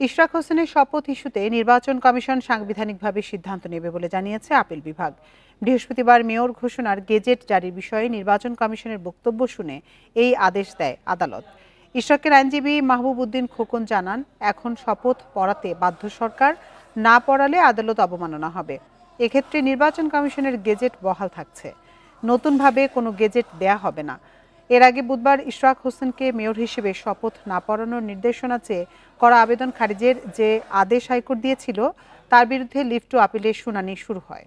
ইশরাক হোসেনের শপথ ইস্যুতে নির্বাচন কমিশন সাংবিধানিকভাবে সিদ্ধান্ত নেবে বলে জানিয়েছে আপিল বিভাগ। বৃহস্পতিবার মেয়র ঘোষণার গেজেট জারির বিষয়ে নির্বাচন কমিশনের বক্তব্য শুনে এই আদেশ দেয় আদালত। ইশরাকের আইনজীবী মাহবুব উদ্দিন খোকন জানান, এখন শপথ পড়াতে বাধ্য সরকার, না পড়ালে আদালত অবমাননা হবে। এক্ষেত্রে নির্বাচন কমিশনের গেজেট বহাল থাকছে, নতুনভাবে কোনো গেজেট দেয়া হবে না। এর আগে বুধবার ইশরাক হোসেনকে মেয়র হিসেবে শপথ না পড়ানোর নির্দেশনা চেয়ে করা আবেদন খারিজের যে আদেশ হাইকোর্ট দিয়েছিল, তার বিরুদ্ধে লিভ টু আপিলের শুনানি শুরু হয়।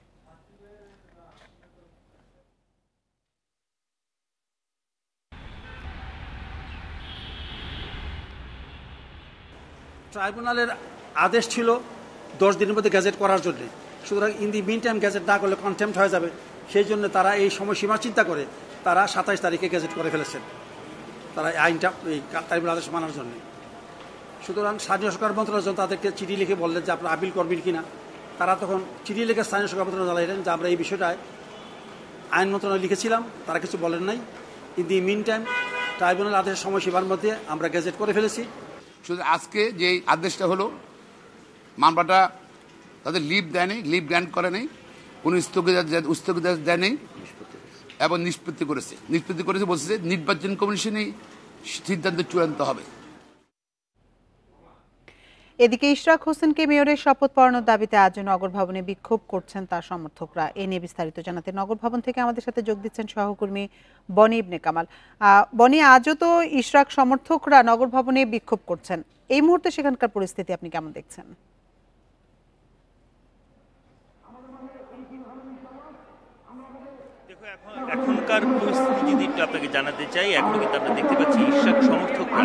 ট্রাইব্যুনালের আদেশ ছিল 10 দিনের মধ্যে গ্যাজেট করার জন্য। সুতরাং in the mean time gazette না করলে কন্টেম্প্ট হয়ে যাবে। সেই জন্য তারা এই সময়সীমা চিন্তা করে তারা 27 তারিখে গ্যাজেট করে ফেলেছেন, তারা আইনটা এই ট্রাইব্যুনাল আদেশ মানার জন্য। সুতরাং স্থানীয় সরকার মন্ত্রণালয় তাদেরকে চিঠি লিখে বললেন যে আপনারা আপিল করবেন কিনা। তারা তখন চিঠি লিখে স্থানীয় সরকার মন্ত্রণালয় জানাইলেন যে আমরা এই বিষয়টায় আইন মন্ত্রণালয় লিখেছিলাম, তারা কিছু বলেন নাই। In the mean time tribunal আদেশের সময়সীমার মধ্যে আমরা গ্যাজেট করে ফেলেছি। শুধু আজকে যে আদেশটা হলো, মামলাটা তাদের লিভ দেয়নি, লিভ গ্র্যান্ট করে নেই, কোনো স্থগিতাদেশ দেয়নি এবং নিষ্পত্তি করেছে বলছে যে নির্বাচন কমিশনই সিদ্ধান্ত চূড়ান্ত হবে। এদিকে ইশরাক হোসেনকে মেয়রের শপথ পড়ানোর দাবিতে আজ নগর ভবনে বিক্ষোভ করছেন তার সমর্থকরা। এ নিয়ে বিস্তারিত জানাতে নগর ভবন থেকে আমাদের সাথে যোগ দিচ্ছেন সহকর্মী বনি ইবনে কামাল। বনি, আজও তো ইশরাক সমর্থকরা নগর ভবনে বিক্ষোভ করছেন, এই মুহূর্তে সেখানকার পরিস্থিতি আপনি কেমন দেখছেন? এখনকার পরিস্থিতি যদি একটু আপনাকে জানাতে চাই, এখনো কিন্তু আমরা দেখতে পাচ্ছি ইশরাক সমর্থকরা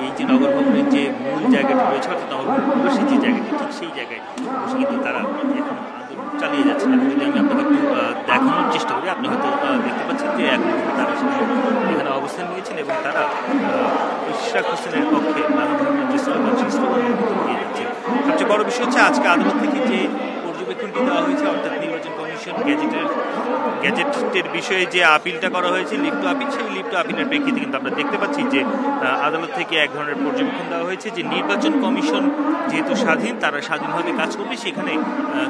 এই যে নগর ভবনের যে মূল জায়গাটি রয়েছে, অর্থাৎ নগর ভবনের প্রবেশের যে জায়গাটি, ঠিক সেই জায়গায় বসে কিন্তু তারা এখন আন্দোলন চালিয়ে যাচ্ছেন। এবং যদি আমি আপনাকে একটু দেখানোর চেষ্টা করি, আপনি হয়তো দেখতে পাচ্ছেন যে এখন কিন্তু তারা এখানে অবস্থান নিয়েছেন এবং তারা ইশরাক হোসেনের পক্ষে নানা ধরনের যে স্লোগান, সেই স্লোগান দিয়ে যাচ্ছে। সবচেয়ে বড় বিষয় হচ্ছে আজকে আদালত থেকে যে পর্যবেক্ষণটি দেওয়া হয়েছে, অর্থাৎ নির্বাচন কমিশন গ্যাজেটের বিষয়ে যে আপিলটা করা হয়েছে, লিভ টু আপিল, সেই লিভ টু আপিলের প্রেক্ষিতে কিন্তু আমরা দেখতে পাচ্ছি যে আদালত থেকে এক ধরনের পর্যবেক্ষণ দেওয়া হয়েছে যে নির্বাচন কমিশন যেহেতু স্বাধীন, তারা স্বাধীনভাবে কাজ করবে, সেখানে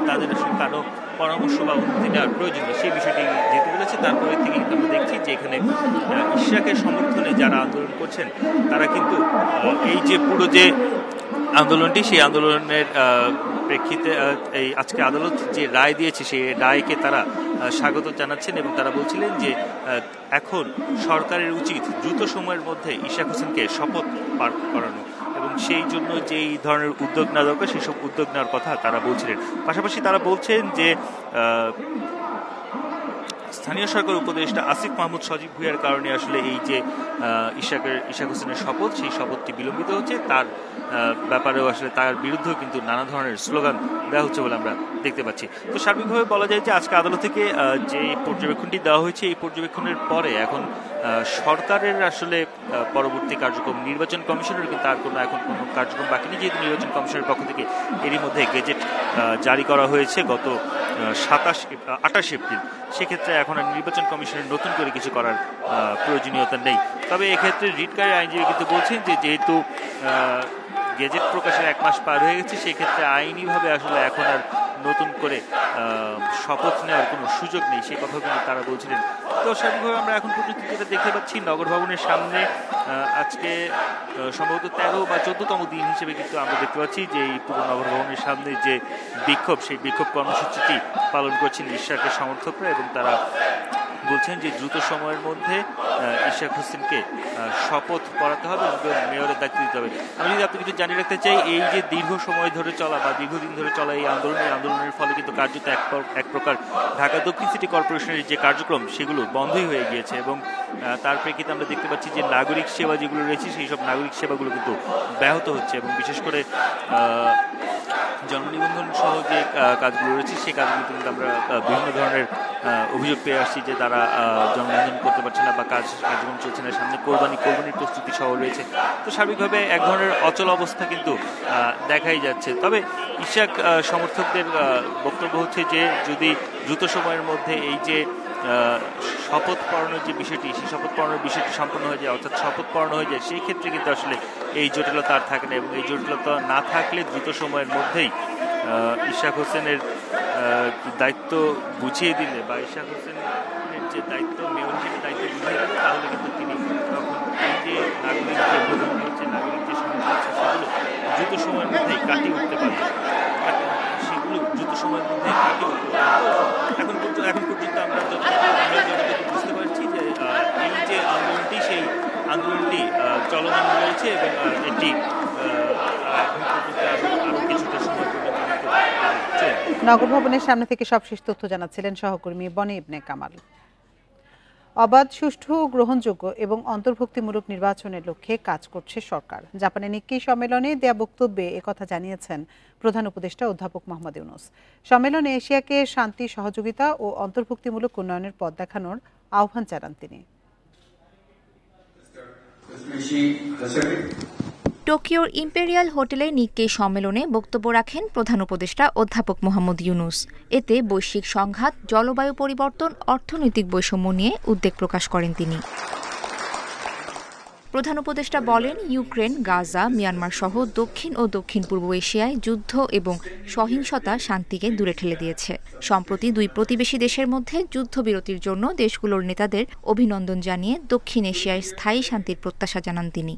তাদের আসলে কারো পরামর্শ বা অনুমতি নেওয়ার প্রয়োজন নেই, সেই বিষয়টি যেতে বলেছে। তারপরে থেকে কিন্তু আমরা দেখছি যে এখানে ইশরাকের সমর্থনে যারা আন্দোলন করছেন, তারা কিন্তু এই যে পুরো যে আন্দোলনটি, সেই আন্দোলনের প্রেক্ষিতে এই আজকে আদালত যে রায় দিয়েছে, সেই রায়কে তারা স্বাগত জানাচ্ছেন এবং তারা বলছিলেন যে এখন সরকারের উচিত দ্রুত সময়ের মধ্যে ইশরাক হোসেনকে শপথ পাঠ করানো এবং সেই জন্য যে এই ধরনের উদ্যোগ নেওয়া দরকার, সেই সব উদ্যোগ নেওয়ার কথা তারা বলছিলেন। পাশাপাশি তারা বলছেন যে স্থানীয় সরকার উপদেষ্টা আসিফ মাহমুদ সজীব ভুঁইয়ার কারণে আসলে এই যে ইশরাক হোসেনের শপথ, সেই শপথটি বিলম্বিত হচ্ছে, তার ব্যাপারেও আসলে তার বিরুদ্ধেও কিন্তু নানা ধরনের স্লোগান দেওয়া হচ্ছে বলে আমরা দেখতে পাচ্ছি। তো সার্বিকভাবে বলা যায় যে আজকে আদালত থেকে যে পর্যবেক্ষণটি দেওয়া হয়েছে, এই পর্যবেক্ষণের পরে এখন সরকারের আসলে পরবর্তী কার্যক্রম, নির্বাচন কমিশনের কিন্তু আর এখন কোনো কার্যক্রম বাকি নেই, যেহেতু নির্বাচন কমিশনের পক্ষ থেকে এরই মধ্যে গেজেট জারি করা হয়েছে গত 28 এপ্রিল। সেক্ষেত্রে এখন আর নির্বাচন কমিশনের নতুন করে কিছু করার প্রয়োজনীয়তা নেই। তবে এক্ষেত্রে রিটকারী আইনজীবী কিন্তু বলছেন যে যেহেতু গেজেট প্রকাশের 1 মাস পার হয়ে গেছে, সেক্ষেত্রে আইনিভাবে আসলে এখন আর নতুন করে শপথ নেওয়ার কোনো সুযোগ নেই, সেই কথাও কিন্তু তারা বলছিলেন। তো স্বাভাবিকভাবে আমরা এখন পর্যন্ত যেটা দেখতে পাচ্ছি, নগর ভবনের সামনে আজকে সম্ভবত 13 বা 14তম দিন হিসেবে কিন্তু আমরা দেখতে পাচ্ছি যে এই পুরো নগর ভবনের সামনে যে বিক্ষোভ, সেই বিক্ষোভ কর্মসূচিটি পালন করছেন ইশরাকের সমর্থকরা এবং তারা বলছেন যে দ্রুত সময়ের মধ্যে ইশরাক হোসেনকে শপথ পড়াতে হবে এবং মেয়রের দায়িত্ব দিতে হবে। আমি যদি আপনি কিছু জানিয়ে রাখতে চাই, এই যে দীর্ঘ সময় ধরে চলা বা দীর্ঘদিন ধরে চলা এই আন্দোলনের ফলে কিন্তু কার্যত এক প্রকার ঢাকা দক্ষিণ সিটি কর্পোরেশনের যে কার্যক্রম, সেগুলো বন্ধই হয়ে গিয়েছে এবং তার প্রেক্ষিতে আমরা দেখতে পাচ্ছি যে নাগরিক সেবা যেগুলো রয়েছে, সেই সব নাগরিক সেবাগুলো কিন্তু ব্যাহত হচ্ছে এবং বিশেষ করে জন্ম নিবন্ধন সহ যে কাজগুলো রয়েছে, সেই কাজগুলো কিন্তু আমরা বিভিন্ন ধরনের অভিযোগ পেয়ে আসছি যে তারা জন্ম নিবন্ধন করতে পারছে না বা কার্যক্রম চলছে না, সামনে কোরবানির প্রস্তুতি সহ রয়েছে। তো সার্বিকভাবে এক ধরনের অচল অবস্থা কিন্তু দেখাই যাচ্ছে। তবে ইশরাক সমর্থকদের বক্তব্য হচ্ছে যে যদি দ্রুত সময়ের মধ্যে এই যে শপথ পড়ানোর যে বিষয়টি, সেই শপথ পড়ানোর বিষয়টি সম্পন্ন হয়ে যায়, অর্থাৎ শপথ পড়ানো হয়ে যায়, সেই ক্ষেত্রে কিন্তু আসলে এই জটিলতা আর থাকে না। এবং এই জটিলতা না থাকলে দ্রুত সময়ের মধ্যেই ইশাক হোসেনের দায়িত্ব বুঝিয়ে দিলে বা ইশাক হোসেনের যে দায়িত্ব, মেয়র হিসেবে দায়িত্ব বুঝিয়ে দিলে, তাহলে কিন্তু তিনি তখন এই যে নাগরিক যে ভোগান্তি হচ্ছে, নাগরিক যে সমস্যা হচ্ছে, সেগুলো দ্রুত সময়ের মধ্যেই কাটিয়ে উঠতে পারবে। সেগুলো দ্রুত সময়ের মধ্যে কাটিয়ে উঠতে পারবে। এখন পর্যন্ত আমরা যতটুকু বুঝতে পারছি যে এই যে আন্দোলনটি, সেই আন্দোলনটি চলমান রয়েছে এবং এটি এখন পর্যন্ত আরো কিছুটা সময় পর্যন্ত নগর ভবনের সামনে থেকে সবশেষ তথ্য জানাচ্ছিলেন সহকর্মী বনি ইবনে কামাল। অবাধ, সুষ্ঠু, গ্রহণযোগ্য এবং অন্তর্ভুক্তিমূলক নির্বাচনের লক্ষ্যে কাজ করছে সরকার। জাপানে নিক্কেই সম্মেলনে দেয়া বক্তব্যে একথা জানিয়েছেন প্রধান উপদেষ্টা অধ্যাপক মোহাম্মদ ইউনূস। সম্মেলনে এশিয়াকে শান্তি, সহযোগিতা ও অন্তর্ভুক্তিমূলক উন্নয়নের পথ দেখানোর আহ্বান জানান তিনি। টোকিওর ইম্পেরিয়াল হোটেলে নিক্কেই সম্মেলনে বক্তব্য রাখেন প্রধান উপদেষ্টা অধ্যাপক মোহাম্মদ ইউনূস। এতে বৈশ্বিক সংঘাত, জলবায়ু পরিবর্তন, অর্থনৈতিক বৈষম্য নিয়ে উদ্বেগ প্রকাশ করেন তিনি। প্রধান উপদেষ্টা বলেন, ইউক্রেন, গাজা, মিয়ানমার সহ দক্ষিণ ও দক্ষিণ পূর্ব এশিয়ায় যুদ্ধ এবং সহিংসতা শান্তিকে দূরে ঠেলে দিয়েছে। সম্প্রতি দুই প্রতিবেশী দেশের মধ্যে যুদ্ধবিরতির জন্য দেশগুলোর নেতাদের অভিনন্দন জানিয়ে দক্ষিণ এশিয়ায় স্থায়ী শান্তির প্রত্যাশা জানান তিনি।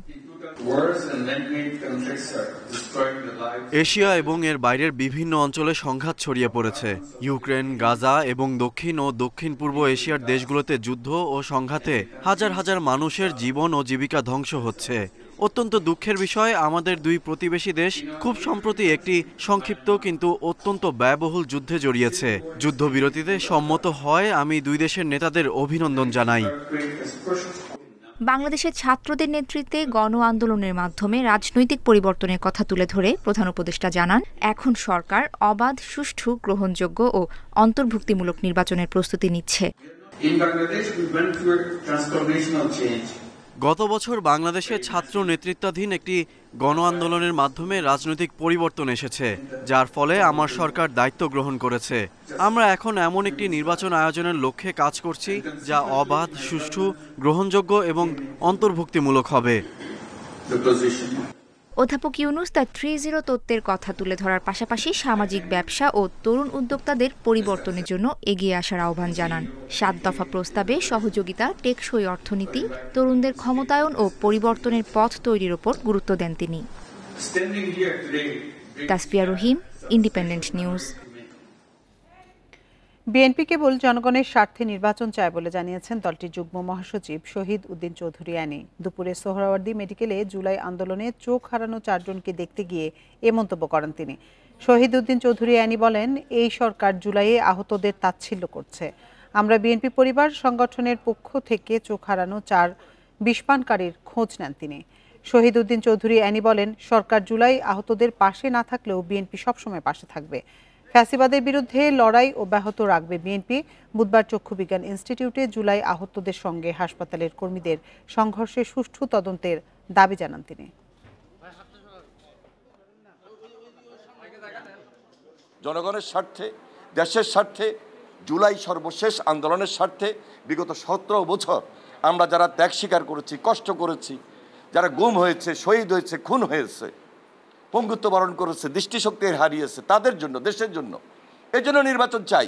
এশিয়া এবং এর বাইরের বিভিন্ন অঞ্চলে সংঘাত ছড়িয়ে পড়েছে। ইউক্রেন, গাজা এবং দক্ষিণ ও দক্ষিণ পূর্ব এশিয়ার দেশগুলোতে যুদ্ধ ও সংঘাতে হাজার হাজার মানুষের জীবন ও জীবিকা ধ্বংস হচ্ছে। অত্যন্ত দুঃখের বিষয়, আমাদের দুই প্রতিবেশী দেশ খুব সম্প্রতি একটি সংক্ষিপ্ত কিন্তু অত্যন্ত ব্যয়বহুল যুদ্ধে জড়িয়েছে। যুদ্ধবিরতিতে সম্মত হয় আমি দুই দেশের নেতাদের অভিনন্দন জানাই। বাংলাদেশের ছাত্রদের নেতৃত্বে গণ আন্দোলনের মাধ্যমে রাজনৈতিক পরিবর্তনের কথা তুলে ধরে প্রধান উপদেষ্টা জানান, এখন সরকার অবাধ, সুষ্ঠু, গ্রহণযোগ্য ও অন্তর্ভুক্তিমূলক নির্বাচনের প্রস্তুতি নিচ্ছে। গত বছর বাংলাদেশের ছাত্র নেতৃত্বাধীন একটি গণ আন্দোলনের মাধ্যমে রাজনৈতিক পরিবর্তন এসেছে, যার ফলে আমার সরকার দায়িত্ব গ্রহণ করেছে। আমরা এখন এমন একটি নির্বাচন আয়োজনের লক্ষ্যে কাজ করছি যা অবাধ, সুষ্ঠু, গ্রহণযোগ্য এবং অন্তর্ভুক্তিমূলক হবে। অধ্যাপক ইউনূস তার 3-0 তত্ত্বের কথা তুলে ধরার পাশাপাশি সামাজিক ব্যবসা ও তরুণ উদ্যোক্তাদের পরিবর্তনের জন্য এগিয়ে আসার আহ্বান জানান। 7 দফা প্রস্তাবে সহযোগিতা, টেকসই অর্থনীতি, তরুণদের ক্ষমতায়ন ও পরিবর্তনের পথ তৈরির ওপর গুরুত্ব দেন তিনি। তাসফিয়া রহিম, ইন্ডিপেন্ডেন্ট নিউজ। বিএনপি কেবল জনগণের স্বার্থে নির্বাচন চায় বলে জানিয়েছেন দলটির যুগ্ম মহাসচিব শহীদ উদ্দিন চৌধুরী অ্যানি। দুপুরে সোহরাওয়ার্দী মেডিকেলে জুলাই আন্দোলনে চোখ হারানো 4 জনকে দেখতে গিয়ে এ মন্তব্য করেন তিনি। শহীদ উদ্দিন চৌধুরী অ্যানি বলেন, এই সরকার জুলাইয়ে আহতদের তাচ্ছিল্য করছে। আমরা বিএনপি পরিবার সংগঠনের পক্ষ থেকে চোখ হারানো 4 বিষপানকারীর খোঁজ নেন তিনি। শহীদ উদ্দিন চৌধুরী অ্যানি বলেন, সরকার জুলাই আহতদের পাশে না থাকলেও বিএনপি সবসময় পাশে থাকবে। ফ্যাসিবাদের বিরুদ্ধে লড়াই অব্যাহত রাখবে বিএনপি। বুধবার চক্ষু বিজ্ঞান ইনস্টিটিউটে জুলাই আহতদের সঙ্গে হাসপাতালের কর্মীদের সংঘর্ষের সুষ্ঠু তদন্তের দাবি জানান তিনি। জনগণের স্বার্থে, দেশের স্বার্থে, জুলাই সর্বশেষ আন্দোলনের স্বার্থে বিগত 17 বছর আমরা যারা ত্যাগ স্বীকার করেছি, কষ্ট করেছি, যারা গুম হয়েছে, শহীদ হয়েছে, খুন হয়েছে, পঙ্গুত্ব বরণ করেছে, দৃষ্টিশক্তি হারিয়েছে, তাদের জন্য, দেশের জন্য, এর জন্য নির্বাচন চাই।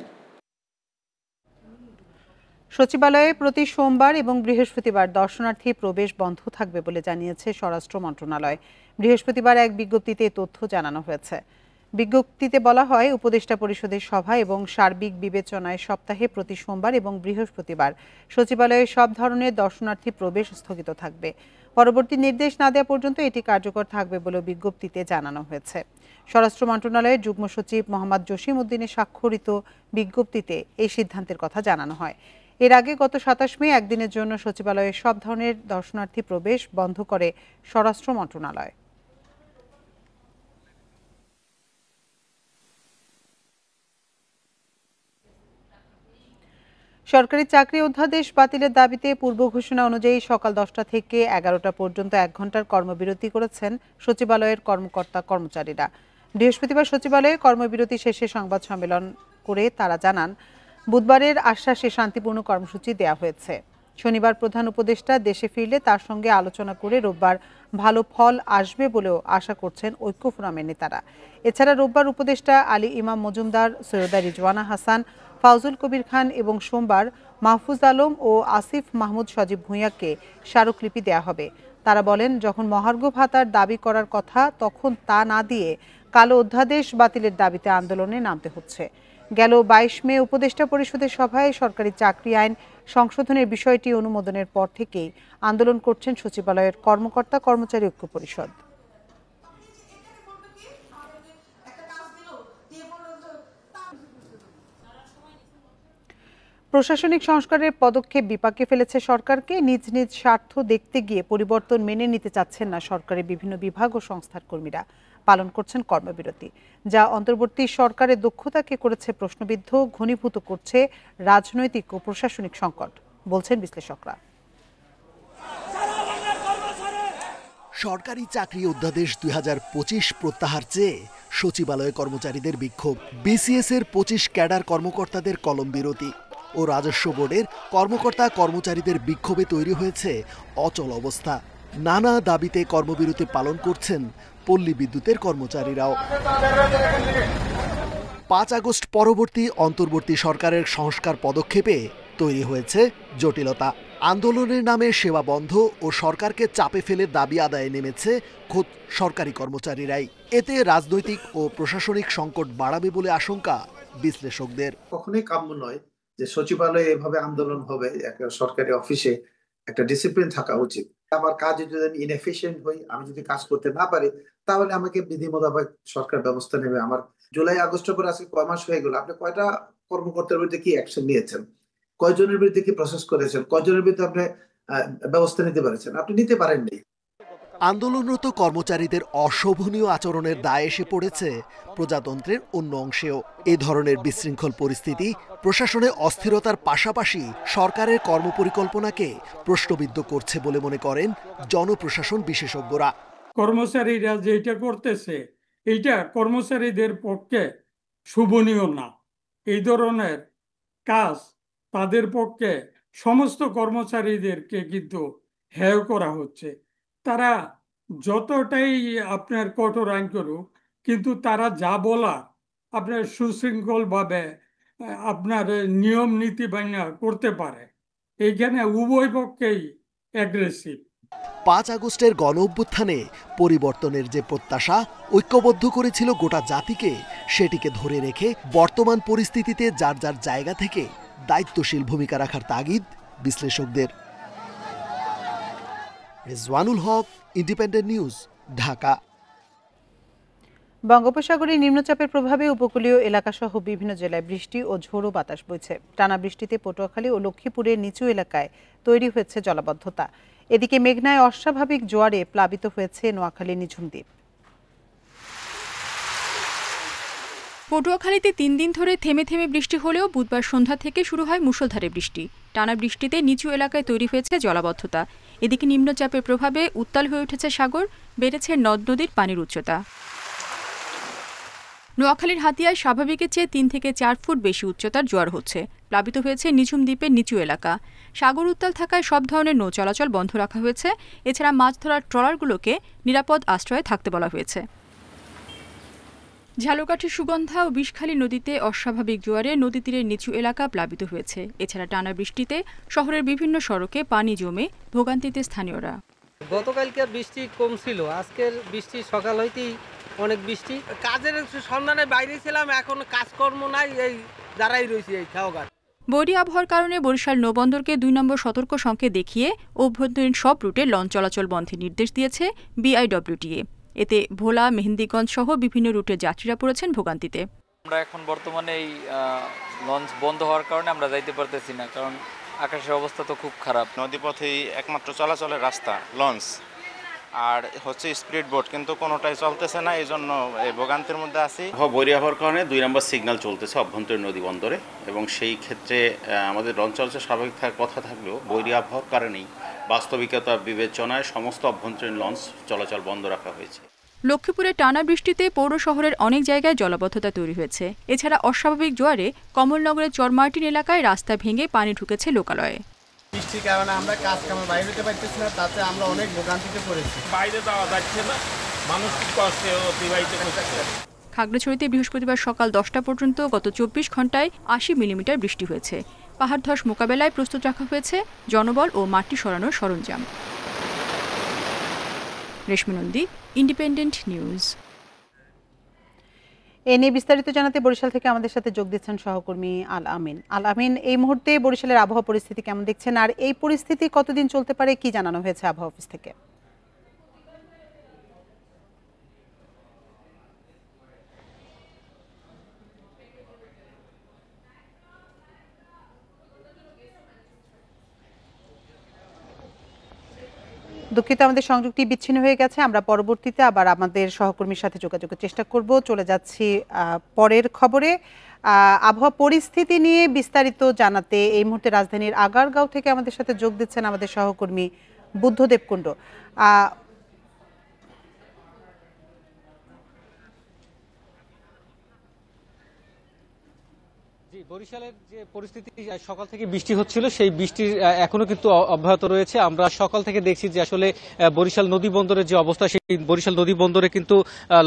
সচিবালয়ে প্রতি সোমবার এবং বৃহস্পতিবার দর্শনার্থী প্রবেশ বন্ধ থাকবে বলে জানিয়েছে স্বরাষ্ট্র মন্ত্রণালয়। বৃহস্পতিবার এক বিজ্ঞপ্তিতে তথ্য জানানো হয়েছে। বিজ্ঞপ্তিতে বলা হয়, উপদেষ্টা পরিষদের সভা এবং সার্বিক বিবেচনায় সপ্তাহে প্রতি সোমবার এবং বৃহস্পতিবার সচিবালয়ে সব ধরনের দর্শনার্থী প্রবেশ স্থগিত থাকবে। পরবর্তী নির্দেশ না দেওয়া পর্যন্ত এটি কার্যকর থাকবে বলে বিজ্ঞপ্তিতে জানানো হয়েছে। স্বরাষ্ট্র মন্ত্রণালয়ের যুগ্ম সচিব মোহাম্মদ জসিম উদ্দিনের স্বাক্ষরিত বিজ্ঞপ্তিতে এই সিদ্ধান্তের কথা জানানো হয়। এর আগে গত 27 মে একদিনের জন্য সচিবালয়ে সব ধরনের দর্শনার্থী প্রবেশ বন্ধ করে স্বরাষ্ট্র মন্ত্রণালয়। সরকারি চাকরি অধ্যাদেশ বাতিলের দাবিতে পূর্ব ঘোষণা অনুযায়ী সকাল 10টা থেকে 11টা পর্যন্ত 1 ঘন্টার কর্মবিরতি করেছেন সচিবালয়ের কর্মকর্তা কর্মচারীরা। বৃহস্পতিবার সচিবালয়ে কর্মবিরতি শেষে সংবাদ সম্মেলন করে তারা জানান, বুধবারের আশ্বাসে শান্তিপূর্ণ কর্মসূচি দেওয়া হয়েছে। শনিবার প্রধান উপদেষ্টা দেশে ফিরলে তার সঙ্গে আলোচনা করে রোববার ভালো ফল আসবে বলেও আশা করছেন ঐক্য ফোরামের নেতারা। এছাড়া রোববার উপদেষ্টা আলী ইমাম মজুমদার, সৈয়দা রিজওয়ানা হাসান, ফাউজুল কবির খান এবং সোমবার মাহফুজ আলম ও আসিফ মাহমুদ সজীব ভূঁইয়াকে স্মারকলিপি দেওয়া হবে। তারা বলেন, যখন মহার্ঘ ভাতার দাবি করার কথা তখন তা না দিয়ে কালো অধ্যাদেশ বাতিলের দাবিতে আন্দোলনে নামতে হচ্ছে। গেল 22 মে উপদেষ্টা পরিষদের সভায় সরকারি চাকরি আইন সংশোধনের বিষয়টি অনুমোদনের পর থেকেই আন্দোলন করছেন সচিবালয়ের কর্মকর্তা কর্মচারী ঐক্য পরিষদ। প্রশাসনিক সংস্কারের পদক্ষেপ বিপাকে ফেলেছে সরকারকে। নিজ নিজ স্বার্থ দেখতে গিয়ে পরিবর্তন মেনে নিতে চাচ্ছেন না সরকারের বিভিন্ন বিভাগ ও সংস্থার কর্মীরা। পালন করছেন কর্মবিরতি, যা অন্তর্বর্তী সরকারের দক্ষতাকে করেছে প্রশ্নবিদ্ধ, ঘনীভূত করছে রাজনৈতিক ও প্রশাসনিক সংকট, বলছেন বিশ্লেষকরা। সরকারি চাকরি অধ্যাদেশ 2025 প্রত্যাহার চেয়ে সচিবালয় কর্মচারীদের বিক্ষোভ, বিসিএস এর 25 ক্যাডার কর্মকর্তাদের কলম বিরতি ও রাজস্ব বোর্ডের কর্মকর্তা কর্মচারীদের বিক্ষোভে তৈরি হয়েছে অচল অবস্থা। নানা দাবিতে কর্মবিরতি পালন করছেন পল্লী বিদ্যুতের কর্মচারীরাও। 5 আগস্ট পরবর্তী অন্তর্বর্তী সরকারের সংস্কার পদক্ষেপে তৈরি হয়েছে জটিলতা। আন্দোলনের নামে সেবা বন্ধ ও সরকারকে চাপে ফেলে দাবি আদায়ে নেমেছে খোদ সরকারি কর্মচারীরাই। এতে রাজনৈতিক ও প্রশাসনিক সংকট বাড়াবে বলে আশঙ্কা বিশ্লেষকদের। কখনোই কাম্য নয় যে সচিবালয়ে এভাবে আন্দোলন হবে। একটা সরকারি অফিসে একটা ডিসিপ্লিন থাকা উচিত। আমার কাজে যদি আমি ইনএফিশিয়েন্ট হই, আমি যদি কাজ করতে না পারি, তাহলে আমাকে বিধি মোতাবেক সরকার ব্যবস্থা নেবে। আমার জুলাই আগস্টের পর আজকে কয় মাস হয়ে গেল, আপনি কয়টা কর্মকর্তার বিরুদ্ধে কি অ্যাকশন নিয়েছেন, কয়জনের বিরুদ্ধে কি প্রসেস করেছেন, কয়জনের বিরুদ্ধে আপনি ব্যবস্থা নিতে পারেছেন? আপনি নিতে পারেননি। আন্দোলনরত কর্মচারীদের অশোভনীয় আচরণের দায় এসে পড়েছে প্রজাতন্ত্রের অন্য অংশেও। এ ধরনের বিশৃঙ্খল পরিস্থিতি প্রশাসনে অস্থিরতার পাশাপাশি সরকারের কর্মপরিকল্পনাকে প্রশ্নবিদ্ধ করছে বলে মনে করেন জনপ্রশাসন বিশেষজ্ঞরা। কর্মচারীরা যেটা করতেছে এইটা কর্মচারীদের পক্ষে শুভনীয় না। এই ধরনের কাজ তাদের পক্ষে সমস্ত কর্মচারীদেরকে কিন্তু হেয় করা হচ্ছে। তারা যতটাই আপনার কঠোর আইন করুক, কিন্তু তারা যা বলা আপনার সুশৃঙ্খলভাবে আপনার নিয়ম নীতি ভাঙা করতে পারে। এইখানে উভয় পক্ষেই অ্যাগ্রেসিভ। 5 আগস্টের গণ অভ্যুত্থানে পরিবর্তনের যে প্রত্যাশা ঐক্যবদ্ধ করেছিল গোটা জাতিকে, সেটিকে ধরে রেখে বর্তমান পরিস্থিতিতে যার যার জায়গা থেকে দায়িত্বশীল ভূমিকা রাখার তাগিদ বিশ্লেষকদের। রিজওয়ানুল হক, ইন্ডিপেন্ডেন্ট নিউজ, ঢাকা। বঙ্গোপসাগরে নিম্নচাপের প্রভাবে উপকূলীয় এলাকাসহ বিভিন্ন জেলায় বৃষ্টি ও ঝোড়ো বাতাস বইছে। টানা বৃষ্টিতে পটুয়াখালী ও লক্ষ্মীপুরের নিচু এলাকায় তৈরি হয়েছে জলাবদ্ধতা। এদিকে মেঘনায় অস্বাভাবিক জোয়ারে প্লাবিত হয়েছে নোয়াখালীর নিঝুম দ্বীপ। পটুয়াখালীতে 3 দিন ধরে থেমে থেমে বৃষ্টি হলেও বুধবার সন্ধ্যা থেকে শুরু হয় মুষলধারে বৃষ্টি। টানা বৃষ্টিতে নিচু এলাকায় তৈরি হয়েছে জলাবদ্ধতা। এদিকে নিম্নচাপের প্রভাবে উত্তাল হয়ে উঠেছে সাগর, বেড়েছে নদ নদীর পানির উচ্চতা। নোয়াখালীর হাতিয়ায় স্বাভাবিকের চেয়ে 3 থেকে 4 ফুট বেশি উচ্চতার জোয়ার হচ্ছে। প্লাবিত হয়েছে নিঝুম দ্বীপের নিচু এলাকা। সাগর উত্তাল থাকায় সব ধরনের নৌ চলাচল বন্ধ রাখা হয়েছে। এছাড়া মাছ ধরার ট্রলারগুলোকে নিরাপদ আশ্রয়ে থাকতে বলা হয়েছে। ঝালকাঠির সুগন্ধা ও বিষখালী নদীতে অস্বাভাবিক জোয়ারে নদী তীরের নিচু এলাকা প্লাবিত হয়েছে। এছাড়া টানা বৃষ্টিতে শহরের বিভিন্ন সড়কে পানি জমে ভোগান্তিতে স্থানীয়রা। গতকালকে বৃষ্টি কম ছিল, আজকের বৃষ্টি সকাল হইতেই অনেক বৃষ্টি। কাজের সন্ধানে বাইরে ছিলাম, এখন কাজকর্ম নাই, এই দাঁড়াই রয়েছি এই খাওয়াঘাট। বৈরী আবহাওয়ার কারণে বরিশাল নৌবন্দরকে 2 নম্বর সতর্ক সংকেত দেখিয়ে অভ্যন্তরীণ সব রুটে লঞ্চ চলাচল বন্ধের নির্দেশ দিয়েছে বিআইডব্লিউটিএ। এতে ভোলা, মেহেন্দিগঞ্জ সহ বিভিন্ন রুটে যাত্রীরা পড়েছেন ভোগান্তিতে। আমরা এখন বর্তমানে এই লঞ্চ বন্ধ হওয়ার কারণে আমরা যাইতে পারতেছি না, কারণ আকাশের অবস্থা তো খুব খারাপ। নদীপথেই একমাত্র চলাচলের রাস্তা লঞ্চ আর হচ্ছে স্পিড বোট, কিন্তু কোনোটাই চলতেছে না, এই জন্য ভোগান্তির মধ্যে আছি। বৈরী আবহাওয়ার কারণে 2 নম্বর সিগন্যাল চলতেছে অভ্যন্তরীণ নদী বন্দরে, এবং সেই ক্ষেত্রে আমাদের লঞ্চ চলাচল স্বাভাবিক থাকার কথা থাকলেও বৈরী আবহাওয়ার কারণেই বাস্তবিকতা বিবেচনায় সমস্ত অভ্যন্তরীণ লঞ্চ চলাচল বন্ধ রাখা হয়েছে। লক্ষ্মীপুরে টানা বৃষ্টিতে পৌর শহরের অনেক জায়গায় জলাবদ্ধতা তৈরি হয়েছে। এছাড়া অস্বাভাবিক জোয়ারে কমলনগরের চরমার্টিন এলাকায় রাস্তা ভেঙে পানি ঢুকেছে লোকালয়ে। বৃষ্টির কারণে আমরা কাজ কামে বাইরে হতে পারতেছি না, তাতে আমরা অনেক ভোগান্তিতে পড়েছি। বাইরে যাওয়া যাচ্ছে না, মানুষ কষ্টে অতিবাহিত করছে। খাগড়াছড়িতে বৃহস্পতিবার সকাল 10টা পর্যন্ত গত 24 ঘন্টায় 80 মিলিমিটার বৃষ্টি হয়েছে। পাহাড় ধস মোকাবেলায় প্রস্তুত রাখা হয়েছে জনবল ও মাটি সরানোর সরঞ্জাম। রেশমি নন্দী, ইন্ডিপেন্ডেন্ট নিউজ। এ নিয়ে বিস্তারিত জানাতে বরিশাল থেকে আমাদের সাথে যোগ দিচ্ছেন সহকর্মী আল আমিন। আল আমিন, এই মুহূর্তে বরিশালের আবহাওয়া পরিস্থিতি কেমন দেখছেন, আর এই পরিস্থিতি কতদিন চলতে পারে, কি জানানো হয়েছে আবহাওয়া অফিস থেকে? দুঃখিত, আমাদের সংযোগটি বিচ্ছিন্ন হয়ে গেছে। আমরা পরবর্তীতে আবার আমাদের সহকর্মীর সাথে যোগাযোগের চেষ্টা করব। চলে যাচ্ছি পরের খবরে। আবহাওয়া পরিস্থিতি নিয়ে বিস্তারিত জানাতে এই মুহূর্তে রাজধানীর আগারগাঁও থেকে আমাদের সাথে যোগ দিচ্ছেন আমাদের সহকর্মী বুদ্ধদেব কুণ্ড। বরিশালের যে পরিস্থিতি, সকাল থেকে বৃষ্টি হচ্ছিল, সেই বৃষ্টির এখনো কিন্তু অব্যাহত রয়েছে। আমরা সকাল থেকে দেখছি যে আসলে বরিশাল নদী বন্দরের যে অবস্থা, সেই বরিশাল নদী বন্দরে কিন্তু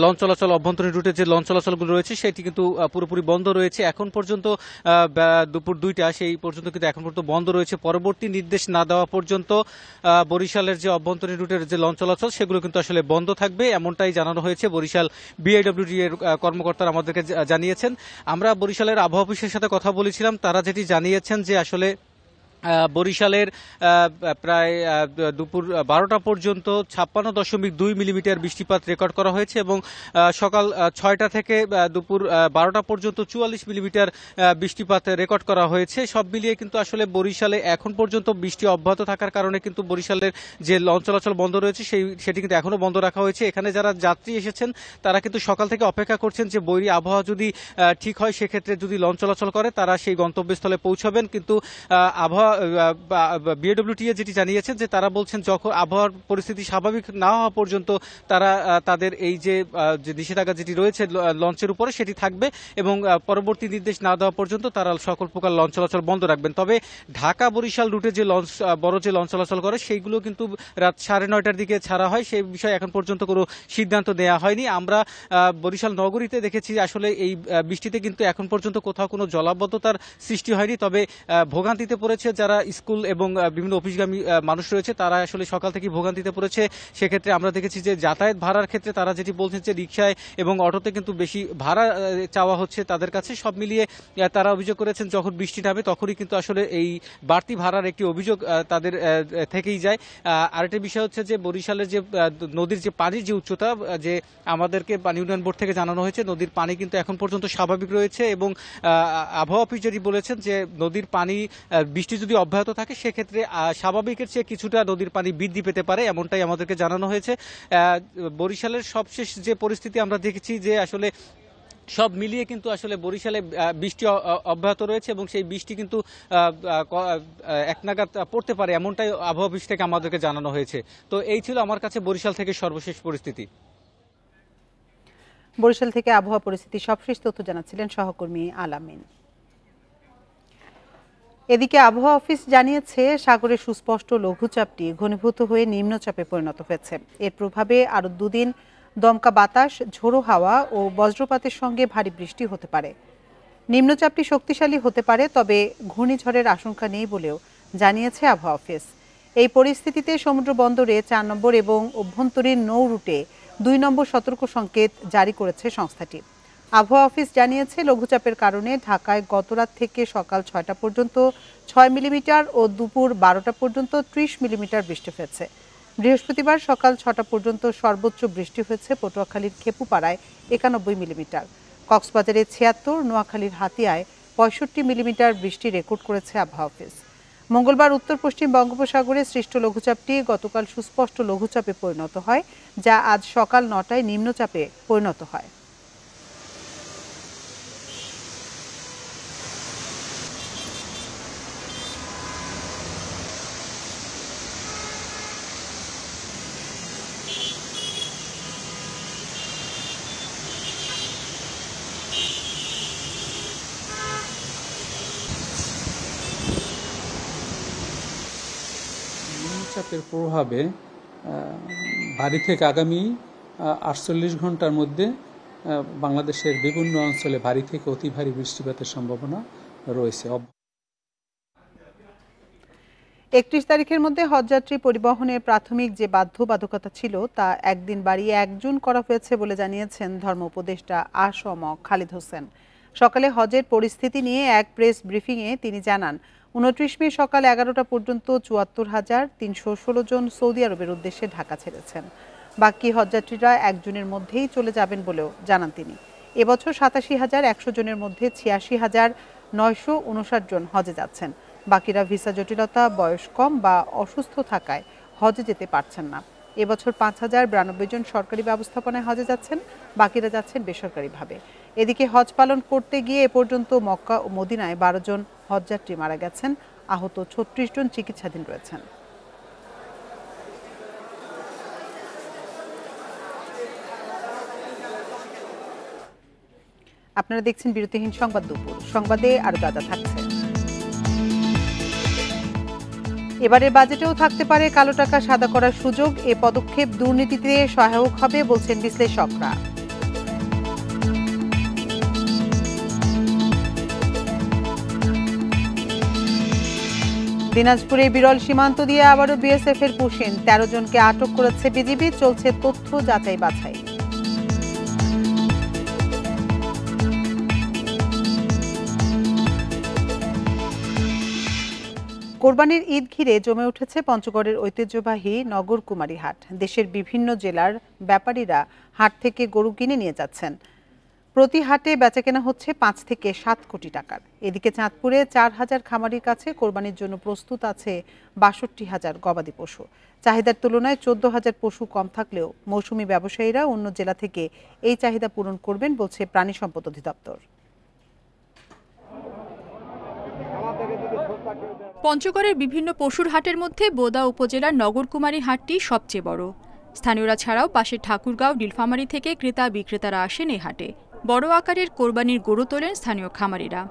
লঞ্চ চলাচল, অভ্যন্তরীণ রুটে যে লঞ্চ চলাচলগুলো রয়েছে সেটি কিন্তু পুরোপুরি বন্ধ রয়েছে। এখন পর্যন্ত দুপুর 2টা, সেই পর্যন্ত কিন্তু এখন পর্যন্ত বন্ধ রয়েছে। পরবর্তী নির্দেশ না দেওয়া পর্যন্ত বরিশালের যে অভ্যন্তরীণ রুটের যে লঞ্চ চলাচল সেগুলো কিন্তু আসলে বন্ধ থাকবে, এমনটাই জানানো হয়েছে। বরিশাল বিআইডব্লিউটি এর কর্মকর্তারা আমাদেরকে জানিয়েছেন। আমরা বরিশালের আবহাওয়া অফিসের সাথে কথা বলেছিলাম, তারা যেটি জানিয়েছেন যে আসলে বরিশালের প্রায় দুপুর 12টা পর্যন্ত 56.2 মিলিমিটার বৃষ্টিপাত রেকর্ড করা হয়েছে এবং সকাল 6টা থেকে দুপুর 12টা পর্যন্ত 44 মিলিমিটার বৃষ্টিপাত রেকর্ড করা হয়েছে। সব মিলিয়ে কিন্তু আসলে বরিশালে এখন পর্যন্ত বৃষ্টি অব্যাহত থাকার কারণে কিন্তু বরিশালের যে লঞ্চ চলাচল বন্ধ রয়েছে সেটি কিন্তু এখনো বন্ধ রাখা হয়েছে। এখানে যারা যাত্রী এসেছেন তারা কিন্তু সকাল থেকে অপেক্ষা করছেন যে বৈরী আবহাওয়া যদি ঠিক হয়, সেক্ষেত্রে যদি লঞ্চ চলাচল করে তারা সেই গন্তব্যস্থলে পৌঁছাবেন। কিন্তু আবহাওয়া বিএডব্লিউটি যেটি জানিয়েছেন যে তারা বলছেন যখন আবহাওয়ার পরিস্থিতি স্বাভাবিক না হওয়া পর্যন্ত তারা তাদের এই যে নিষেধাজ্ঞা যেটি রয়েছে লঞ্চের উপরে সেটি থাকবে এবং পরবর্তী নির্দেশ না দেওয়া পর্যন্ত তারা সকল প্রকার লঞ্চ চলাচল বন্ধ রাখবেন। তবে ঢাকা বরিশাল রুটে যে লঞ্চ, বড় যে লঞ্চ চলাচল করে সেইগুলো কিন্তু রাত 9:30টার দিকে ছাড়া হয়, সেই বিষয়ে এখন পর্যন্ত কোনো সিদ্ধান্ত নেওয়া হয়নি। আমরা বরিশাল নগরীতে দেখেছি আসলে এই বৃষ্টিতে কিন্তু এখন পর্যন্ত কোথাও কোনো জলাবদ্ধতার সৃষ্টি হয়নি। তবে ভোগান্তিতে পড়েছে যারা স্কুল এবং বিভিন্ন অফিসগামী মানুষ রয়েছে, তারা আসলে সকাল থেকে ভোগান্তিতে পড়েছে। সেক্ষেত্রে আমরা দেখেছি যে যাতায়াত ভাড়ার ক্ষেত্রে তারা যেটি বলছেন যে রিকশায় এবং অটোতে কিন্তু বেশি ভাড়া চাওয়া হচ্ছে তাদের কাছে। সব মিলিয়ে তারা অভিযোগ করেছেন যখন বৃষ্টি নামে তখনই কিন্তু আসলে এই বাড়তি ভাড়ার একটি অভিযোগ তাদের থেকেই যায়। আরেকটি বিষয় হচ্ছে যে বরিশালের যে নদীর যে পানির যে উচ্চতা, যে আমাদেরকে পানি উন্নয়ন বোর্ড থেকে জানানো হয়েছে নদীর পানি কিন্তু এখন পর্যন্ত স্বাভাবিক রয়েছে এবং আবহাওয়া অফিস যেটি বলেছেন যে নদীর পানি বৃষ্টি যদি অব্যাহত থাকে সেক্ষেত্রে স্বাভাবিকের চেয়ে কিছুটা নদীর পানি বৃদ্ধি পেতে পারে, এমনটাই আমাদেরকে জানানো হয়েছে। বরিশালের সবশেষ যে পরিস্থিতি আমরা দেখেছি যে আসলে সব মিলিয়ে কিন্তু আসলে বরিশালে বৃষ্টি অব্যাহত রয়েছে এবং সেই বৃষ্টি কিন্তু এক নাগাদ পড়তে পারে, এমনটাই আবহাওয়া অফিস থেকে আমাদেরকে জানানো হয়েছে। তো এই ছিল আমার কাছে বরিশাল থেকে সর্বশেষ পরিস্থিতি। বরিশাল থেকে আবহাওয়া পরিস্থিতি সবশেষ তথ্য জানাচ্ছিলেন সহকর্মী আলামিন। এদিকে আবহাওয়া অফিস জানিয়েছে সাগরের সুস্পষ্ট লঘুচাপটি ঘনীভূত হয়ে নিম্নচাপে পরিণত হয়েছে। এর প্রভাবে আরও 2 দিন দমকা বাতাস, ঝোড়ো হাওয়া ও বজ্রপাতের সঙ্গে ভারী বৃষ্টি হতে পারে। নিম্নচাপটি শক্তিশালী হতে পারে, তবে ঘূর্ণিঝড়ের আশঙ্কা নেই বলেও জানিয়েছে আবহাওয়া অফিস। এই পরিস্থিতিতে সমুদ্র বন্দরে 4 নম্বর এবং অভ্যন্তরীণ নৌ রুটে 2 নম্বর সতর্ক সংকেত জারি করেছে সংস্থাটি। আবহাওয়া অফিস জানিয়েছে লঘুচাপের কারণে ঢাকায় গতরাত থেকে সকাল 6টা পর্যন্ত 6 মিলিমিটার ও দুপুর 12টা পর্যন্ত 30 মিলিমিটার বৃষ্টি হয়েছে। বৃহস্পতিবার সকাল 6টা পর্যন্ত সর্বোচ্চ বৃষ্টি হয়েছে পটুয়াখালীর খেপুপাড়ায় 91 মিলিমিটার, কক্সবাজারে 76, নোয়াখালীর হাতিয়ায় 65 মিলিমিটার বৃষ্টি রেকর্ড করেছে আবহাওয়া অফিস। মঙ্গলবার উত্তর পশ্চিম বঙ্গোপসাগরে সৃষ্ট লঘুচাপটি গতকাল সুস্পষ্ট লঘুচাপে পরিণত হয়, যা আজ সকাল 9টায় নিম্নচাপে পরিণত হয়। নিম্নচাপের প্রভাবে বাড়ি থেকে আগামী 48 ঘন্টার মধ্যে বাংলাদেশের বিভিন্ন অঞ্চলে ভারী থেকে অতি ভারী বৃষ্টিপাতের সম্ভাবনা রয়েছে। 31 তারিখের মধ্যে হজযাত্রী পরিবহনের প্রাথমিক যে বাধ্যবাধকতা ছিল তা একদিন বাড়িয়ে 1 জুন করা হয়েছে বলে জানিয়েছেন ধর্ম উপদেষ্টা আ.স.ম খালিদ হোসেন। সকালে হজের পরিস্থিতি নিয়ে এক প্রেস ব্রিফিংয়ে তিনি জানান, 29 মে সকাল 11টা পর্যন্ত ৭৪,৩১৬ জন সৌদি আরবের উদ্দেশ্যে ঢাকা ছেড়েছেন। বাকি হজযাত্রীরা 1 জুনের মধ্যেই চলে যাবেন বলেও জানান তিনি। এবছর ৮৭,১০০ জনের মধ্যে ৮৬,৯৫৯ জন হজে যাচ্ছেন। বাকিরা ভিসা জটিলতা, বয়স কম বা অসুস্থ থাকায় হজে যেতে পারছেন না। এবছর ৫,০৯২ জন সরকারি ব্যবস্থাপনায় হজে যাচ্ছেন, বাকিরা যাচ্ছেন বেসরকারিভাবে। এদিকে হজ পালন করতে গিয়ে এ পর্যন্ত মক্কা ও মদিনায় ১২ জন হজযাত্রী মারা গেছেন, আহত ৩৬ জন চিকিৎসাধীন রয়েছেন। আপনারা দেখছেন বিরতিহীন সংবাদ দুপুর। সংবাদে আরো যা থাকছে। এবারের বাজেটেও থাকতে পারে কালো টাকা সাদা করার সুযোগ। এ পদক্ষেপ দুর্নীতিতে সহায়ক হবে বলছেন বিশ্লেষকরা। দিনাজপুরে বিরল সীমান্ত দিয়ে আবারও বিএসএফ এর পুশিন, ১৩ জনকে আটক করেছে বিজিবি। চলছে তথ্য যাচাই বাছাই। কোরবানির ঈদ ঘিরে জমে উঠেছে পঞ্চগড়ের ঐতিহ্যবাহী নগরকুমারী হাট। দেশের বিভিন্ন জেলার ব্যাপারীরা হাট থেকে গরু কিনে নিয়ে যাচ্ছেন। প্রতি হাটে বেচাকেনা হচ্ছে ৫ থেকে ৭ কোটি টাকার। এদিকে চাঁদপুরে ৪,০০০ খামারির কাছে কোরবানির জন্য প্রস্তুত আছে ৬২,০০০ গবাদি পশু। চাহিদার তুলনায় ১৪,০০০ পশু কম থাকলেও মৌসুমি ব্যবসায়ীরা অন্য জেলা থেকে এই চাহিদা পূরণ করবেন বলছে প্রাণী সম্পদ অধিদপ্তর। পঞ্চগড়ের বিভিন্ন পশুর হাটের মধ্যে বোদা উপজেলার নগরকুমারী হাটটি সবচেয়ে বড়। স্থানীয়রা ছাড়াও পাশের ঠাকুরগাঁও নীলফামারী থেকে ক্রেতা বিক্রেতারা আসেন এই হাটে। বড় আকারের কোরবানির গরু তোলেন স্থানীয় খামারিরা।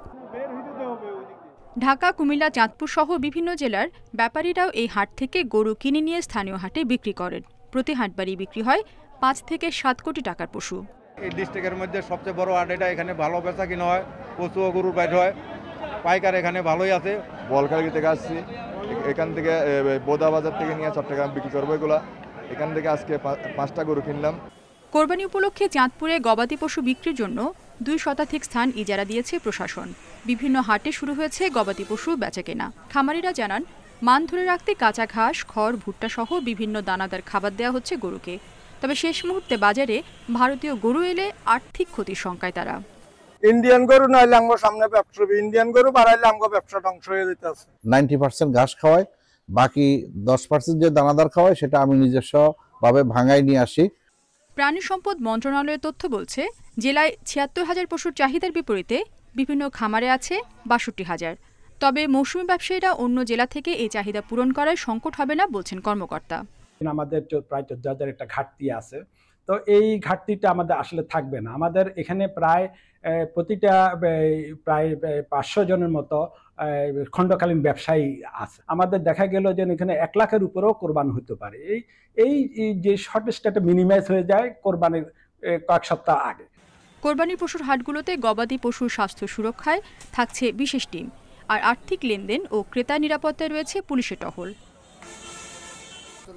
ঢাকা, কুমিল্লা, চাঁদপুর সহ বিভিন্ন জেলার ব্যাপারীরাও এই হাট থেকে গরু কিনে নিয়ে স্থানীয় হাটে বিক্রি করেন। প্রতি হাটবারই বিক্রি হয় ৫ থেকে ৭ কোটি টাকার পশু। এই ডিস্ট্রিক্টের মধ্যে সবচেয়ে বড় হাট এটা। এখানে ভালো বেচা কিনা হয়, পশু ও গরুর বাইর হয়। পাইকার এখানে ভালোই আছে। বলখালি থেকে আসছি, এখান থেকে বোদা বাজার থেকে নিয়ে চট্টগ্রাম বিক্রি করবো এগুলা। এখান থেকে আজকে 5টা গরু কিনলাম। কোরবানি উপলক্ষে চাঁদপুরে গবাদি পশু বিক্রির জন্য 2 শতাধিক স্থান ইজারা দিয়েছে প্রশাসন। বিভিন্ন হাটে শুরু হয়েছে গবাদি পশু বেচাকেনা। খামারিরা জানান, মান ধরে রাখতে কাঁচা ঘাস, খড়, ভুট্টা সহ বিভিন্ন দানাদার খাবার দেওয়া হচ্ছে গরুকে। তবে শেষ মুহূর্তে বাজারে ভারতীয় গরু এলে আর্থিক ক্ষতির শঙ্কায় তারা। ইন্ডিয়ান গরু নাইলে আমগো সামনে ব্যবসা হবে, ইন্ডিয়ান গরু বাড়াইলে আমগো ব্যবসা ধ্বংস হয়ে যেতেছে। 90% ঘাস খাওয়ায়, বাকি 10% যে দানাদার খাওয়ায় সেটা আমি নিজস্ব ভাবে ভাঙাই নিয়ে আসি। প্রাণী সম্পদ মন্ত্রণালয়ের তথ্য বলছে, জেলায় ৭৬,০০০ পশুর চাহিদার বিপরীতে বিভিন্ন খামারে আছে ৬২,০০০। তবে মৌসুমী ব্যবসায়ীরা অন্য জেলা থেকে এই চাহিদা পূরণ করায় সংকট হবে না বলছেন কর্মকর্তা। আমাদের প্রায় ১৪,০০০ একটা ঘাটতি আছে, তো এই ঘাটতিটা আমাদের আসলে থাকবে না। আমাদের এখানে প্রায় প্রতিটা প্রায় ৫০০ জনের মতো খণ্ডকালীন ব্যবসায়ী আছে। আমাদের দেখা গেল যে এখানে ১ লাখের উপরেও কোরবান হতে পারে। এই যে শর্টেজটা মিনিমাইজ হয়ে যায় কোরবানির কয়েক সপ্তাহ আগে। কোরবানির পশুর হাটগুলোতে গবাদি পশুর স্বাস্থ্য সুরক্ষায় থাকছে বিশেষ টিম, আর আর্থিক লেনদেন ও ক্রেতা নিরাপত্তায় রয়েছে পুলিশের টহল।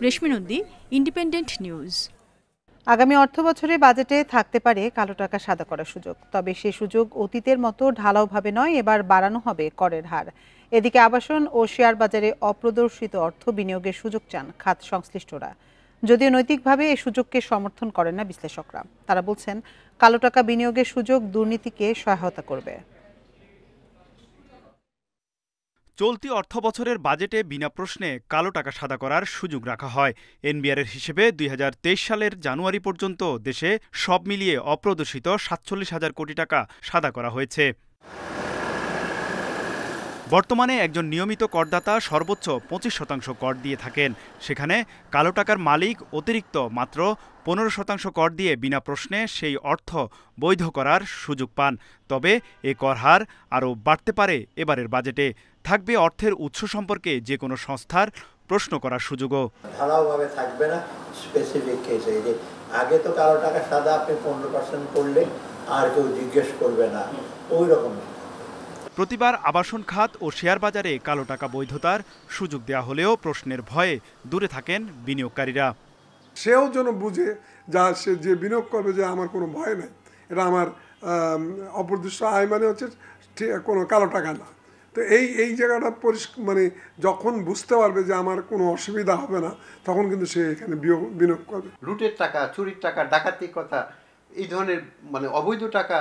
রেশমি নন্দী, ইন্ডিপেন্ডেন্ট নিউজ। আগামী অর্থবছরে বাজেটে থাকতে পারে কালো টাকা সাদা করার সুযোগ। তবে সে সুযোগ অতীতের মতো ঢালাওভাবে নয়, এবার বাড়ানো হবে করের হার। এদিকে আবাসন ও শেয়ার বাজারে অপ্রদর্শিত অর্থ বিনিয়োগের সুযোগ চান খাত সংশ্লিষ্টরা। যদিও নৈতিকভাবে এই সুযোগকে সমর্থন করেন না বিশ্লেষকরা। তারা বলছেন, কালো টাকা বিনিয়োগের সুযোগ দুর্নীতিকে সহায়তা করবে। চলতি অর্থবছরের বাজেটে বিনা প্রশ্নে কালো টাকা সাদা করার সুযোগ রাখা হয়। এনবিআরের হিসেবে ২০২৩ সালের জানুয়ারি পর্যন্ত দেশে সব মিলিয়ে অপ্রদর্শিত ৪৭,০০০ কোটি টাকা সাদা করা হয়েছে। বর্তমানে একজন নিয়মিত করদাতা সর্বোচ্চ ২৫% কর দিয়ে থাকেন। সেখানে কালো টাকার মালিক অতিরিক্ত মাত্র ১৫% কর দিয়ে বিনা প্রশ্নে সেই অর্থ বৈধ করার সুযোগ পান। তবে এ কর হার আরও বাড়তে পারে এবারের বাজেটে। থাকবে অর্থের উৎস সম্পর্কে যে কোনো সংস্থার প্রশ্ন করার সুযোগও। ধারাওভাবে থাকবে না স্পেসিফিক কেসে, যে আগে তো কালো টাকা সাদা আপনি 15% করলে আর কেউ জিজ্ঞেস করবে না, ওই রকম। প্রতিবার আবাসন খাত ও শেয়ার বাজারে কালো টাকা বৈধতার সুযোগ দেওয়া হলেও প্রশ্নের ভয়ে দূরে থাকেন বিনিয়োগকারীরা। সেও যেন বুঝে যা সে যে বিনিয়োগ করবে যে আমার কোনো ভয় নেই, এটা আমার অপরদৃশ্য আয় মানে হচ্ছে কোনো কালো টাকা না। তো এই জায়গাটা মানে যখন বুঝতে পারবে যে আমার কোনো অসুবিধা হবে না, তখন কিন্তু সে এখানে বিনিয়োগ করবে। লুটের টাকা, চুরির টাকা, ডাকাতির কথা, এই ধরনের মানে অবৈধ টাকা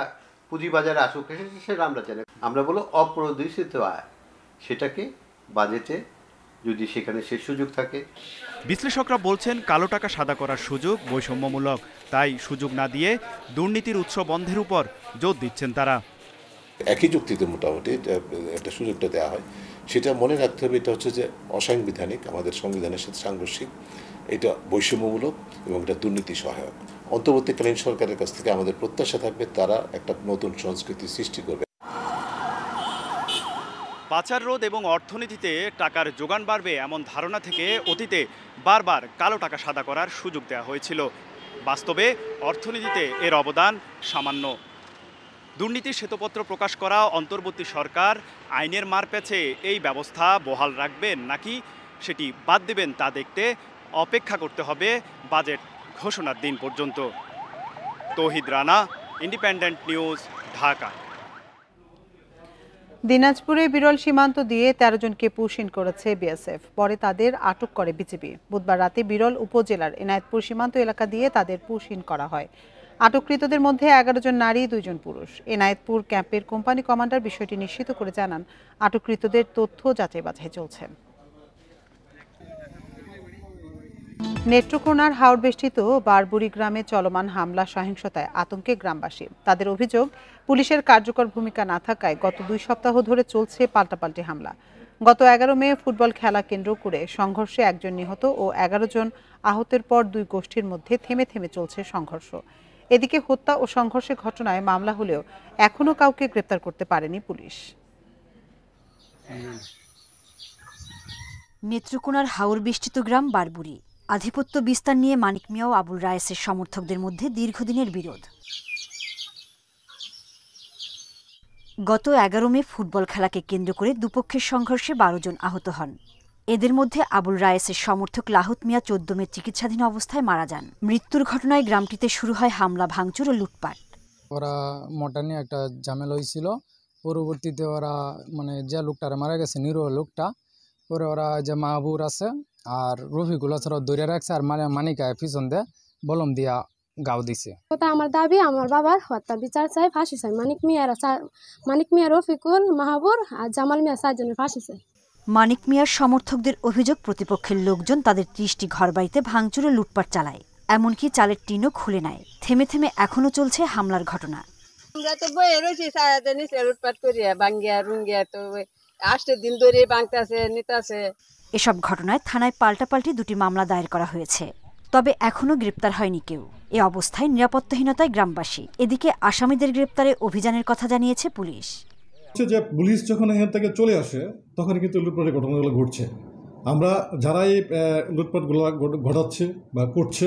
পুঁজিবাজারে আসুক সেটা আমরা জানি। আমরা বলো অপ্রদূষিত আয়, সেটাকে বাজেটে যদি সেখানে সে সুযোগ থাকে। বিশ্লেষকরা বলছেন কালো টাকা সাদা করার সুযোগ বৈষম্যমূলক, তাই সুযোগ না দিয়ে দুর্নীতির উৎস বন্ধের উপর জোর দিচ্ছেন তারা। একই যুক্তিতে মোটামুটি একটা সুযোগটা দেওয়া হয়, সেটা মনে রাখতে হবে এটা হচ্ছে যে অসাংবিধানিক, আমাদের সংবিধানের সাথে সাংঘর্ষিক, এটা বৈষম্যমূলক এবং এটা দুর্নীতি সহায়ক। অন্তর্বর্তীকালীন সরকারের কাছ থেকে আমাদের প্রত্যাশা থাকবে তারা একটা নতুন সংস্কৃতি সৃষ্টি করবে। পাচার রোধ এবং অর্থনীতিতে টাকার যোগান বাড়বে এমন ধারণা থেকে অতীতে বারবার কালো টাকা সাদা করার সুযোগ দেওয়া হয়েছিল। বাস্তবে অর্থনীতিতে এর অবদান সামান্য। দুর্নীতির শ্বেতপত্র প্রকাশ করা অন্তর্বর্তী সরকার আইনের মারপ্যাচে এই ব্যবস্থা বহাল রাখবেন নাকি সেটি বাদ দেবেন তা দেখতে অপেক্ষা করতে হবে বাজেট ঘোষণার দিন পর্যন্ত। তৌহিদ রানা, ইন্ডিপেন্ডেন্ট নিউজ, ঢাকা। দিনাজপুরে বিরল সীমান্ত দিয়ে 13 জনকে পুশিন করেছে বিএসএফ, পরে তাদের আটক করে বিজিবি। বুধবার রাতে বিরল উপজেলার এনায়েতপুর সীমান্ত এলাকা দিয়ে তাদের পুশিন করা হয়। আটককৃতদের মধ্যে 11 জন নারী, 2 জন পুরুষ। এনায়েতপুর ক্যাম্পের কোম্পানি কমান্ডার বিষয়টি নিশ্চিত করে জানান, আটককৃতদের তথ্য যাচাই বাছাই চলছে। নেত্রকোনার হাওর বেষ্টিত বারবুড়ি গ্রামে চলমান হামলা সহিংসতায় আতঙ্কে গ্রামবাসী। তাদের অভিযোগ, পুলিশের কার্যকর ভূমিকা না থাকায় গত 2 সপ্তাহ ধরে চলছে পাল্টাপাল্টি হামলা। গত 11 মে ফুটবল খেলা কেন্দ্র করে সংঘর্ষে 1 জন নিহত ও 11 জন আহতের পর 2 গোষ্ঠীর মধ্যে থেমে থেমে চলছে সংঘর্ষ। এদিকে হত্যা ও সংঘর্ষের ঘটনায় মামলা হলেও এখনো কাউকে গ্রেপ্তার করতে পারেনি পুলিশ। নেত্রকোনার হাওর বেষ্টিত গ্রাম বারবুড়ি। আধিপত্য বিস্তার নিয়ে মানিক মিয়া ও আবুল রায়েসের সমর্থকদের মধ্যে দীর্ঘদিনের বিরোধ। গত 11 মে ফুটবল খেলাকে কেন্দ্র করে দুপক্ষের সংঘর্ষে 12 জন আহত হন। এদের মধ্যে আবুল রায়েসের সমর্থক লাহুত মিয়া 14 মে চিকিৎসাধীন অবস্থায় মারা যান। মৃত্যুর ঘটনায় গ্রামটিতে শুরু হয় হামলা, ভাঙচুর ও লুটপাট। ওরা মোটা নিয়ে একটা ঝামেলা হয়েছিল, পরবর্তীতে ওরা মানে যে লোকটারা মারা গেছে নিরীহ লোকটা, পরে ওরা যে মাহবুর আছে আর রফিকুল ছাড়াও দৌড়ে রাখছে আর মানিকায় পিছন দিয়ে বলম দিয়া গাও দিছে। আমার দাবি আমার বাবার হত্যা বিচার চাই, ফাঁসি চাই। মানিক মিয়া, রফিকুল, মাহবুর আর জামাল মিয়া 4 জনের ফাঁসি চাই। মানিক মিয়ার সমর্থকদের অভিযোগ, প্রতিপক্ষের লোকজন তাদের 30টি ঘরবাড়িতে ভাঙচুর ও লুটপাট চালায়, এমনকি চালের টিনও খুলে নেয়। থেমে থেমে এখনো চলছে হামলার ঘটনা। আমরা তো বয়ে রয়েছি সারাতে নিচে লুটপাট করিয়া বাঙ্গিয়া রুঙ্গিয়া, তো 8 দিন ধরে বাংতাছে নিতাছে। এসব ঘটনায় থানায় পাল্টাপাল্টি 2টি মামলা দায়ের করা হয়েছে, তবে এখনো গ্রেপ্তার হয়নি কেউ। এ অবস্থায় নিরাপত্তাহীনতায় গ্রামবাসী। এদিকে আসামিদের গ্রেপ্তারে অভিযানের কথা জানিয়েছে পুলিশ। যে পুলিশ যখন এখান থেকে চলে আসে তখন কিন্তু লুটপাটের ঘটনাগুলো ঘটছে। আমরা যারাই লুটপাটগুলো ঘটাচ্ছে বা করছে,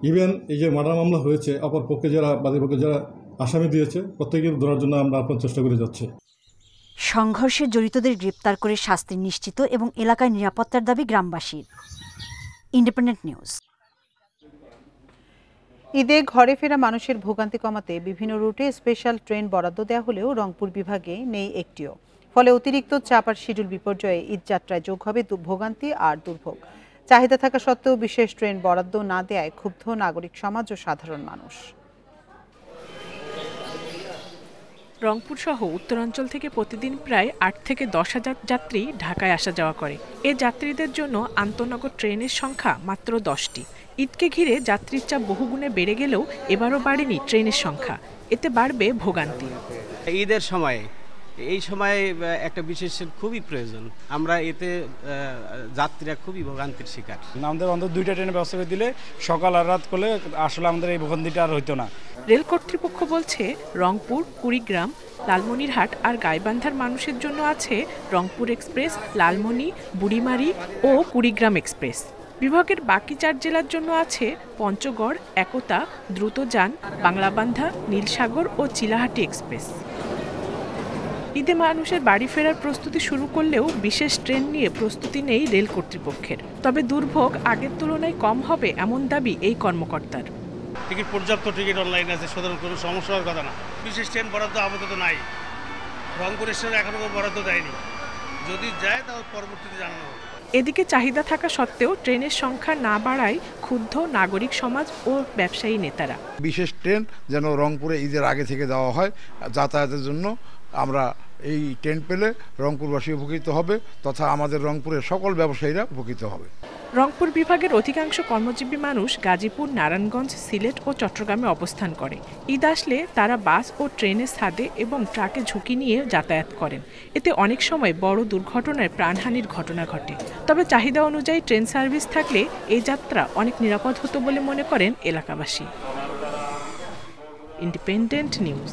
ইভেন এই যে মার্ডার মামলা হয়েছে, অপর পক্ষে যারা বাদীপক্ষে যারা আসামি দিয়েছে প্রত্যেকের ধরার জন্য আমরা আপনার চেষ্টা করে যাচ্ছি। সংঘর্ষে জড়িতদের গ্রেপ্তার করে শাস্তি নিশ্চিত এবং এলাকায় নিরাপত্তার দাবি গ্রামবাসীর। Independent news. ঈদে ঘরে ফেরা মানুষের ভোগান্তি কমাতে বিভিন্ন রুটে স্পেশাল ট্রেন বরাদ্দ দেওয়া হলেও রংপুর বিভাগে নেই একটিও। ফলে অতিরিক্ত চাপ আর শিডিউল বিপর্যয়ে ঈদ যাত্রায় যোগ হবে ভোগান্তি আর দুর্ভোগ। চাহিদা থাকা সত্ত্বেও বিশেষ ট্রেন বরাদ্দ না দেয়ায় ক্ষুব্ধ নাগরিক সমাজ ও সাধারণ মানুষ। রংপুর সহ উত্তরাঞ্চল থেকে প্রতিদিন প্রায় 8 থেকে 10 হাজার যাত্রী ঢাকায় আসা যাওয়া করে। এ যাত্রীদের জন্য আন্তনগর ট্রেনের সংখ্যা মাত্র 10টি। ঈদকে ঘিরে যাত্রীর চাপ বহুগুণে বেড়ে গেলেও এবারও বাড়েনি ট্রেনের সংখ্যা, এতে বাড়বে ভোগান্তি। ঈদের সময় এই সময় একটা বিশেষ খুবই প্রয়োজন। আমরা এতে যাত্রীরা খুবই ভোগান্তির শিকার। আমাদের অন্তত 2টা ট্রেনের ব্যবস্থা করে দিলে সকাল আর রাত করলে আসলে আমাদের এই ভোগান্তিটা আর হইতো না। রেল কর্তৃপক্ষ বলছে রংপুর, কুড়িগ্রাম, লালমনিরহাট আর গাইবান্ধার মানুষের জন্য আছে রংপুর এক্সপ্রেস, লালমনি, বুড়িমারি ও কুড়িগ্রাম এক্সপ্রেস। বিভাগের বাকি 4 জেলার জন্য আছে পঞ্চগড়, একতা, দ্রুতযান, বাংলাবান্ধা, নীলসাগর ও চিলাহাটি এক্সপ্রেস। ঈদে মানুষের বাড়ি ফেরার প্রস্তুতি শুরু করলেও বিশেষ ট্রেন নিয়ে প্রস্তুতি নেই রেল কর্তৃপক্ষের। তবে দুর্ভোগ আগের তুলনায় কম হবে এমন দাবি এই কর্মকর্তার। টিকিট পর্যাপ্ত টিকিট অনলাইন আছে, সুতরাং কোনো সমস্যা হওয়ার কথা না। বিশেষ ট্রেন বরাদ্দ আপাতত নাই, রংপুর স্টেশনে এখনো বরাদ্দ দেয়নি, যদি যায় তাহলে পরবর্তীতে জানানো হবে। এদিকে চাহিদা থাকা সত্ত্বেও ট্রেনের সংখ্যা না বাড়ায় ক্ষুব্ধ নাগরিক সমাজ ও ব্যবসায়ী নেতারা। বিশেষ ট্রেন যেন রংপুরে ঈদের আগে থেকে দেওয়া হয়, যাতায়াতের জন্য আমরা এই ট্রেন পেলে রংপুরবাসী উপকৃত হবে তথা আমাদের রংপুরের সকল ব্যবসায়ীরা উপকৃত হবে। রংপুর বিভাগের অধিকাংশ কর্মজীবী মানুষ গাজীপুর, নারায়ণগঞ্জ, সিলেট ও চট্টগ্রামে অবস্থান করে। ঈদ আসলে তারা বাস ও ট্রেনের ছাদে এবং ট্রাকে ঝুঁকি নিয়ে যাতায়াত করেন। এতে অনেক সময় বড় দুর্ঘটনায় প্রাণহানির ঘটনা ঘটে। তবে চাহিদা অনুযায়ী ট্রেন সার্ভিস থাকলে এই যাত্রা অনেক নিরাপদ হতো বলে মনে করেন এলাকাবাসী। Independent news.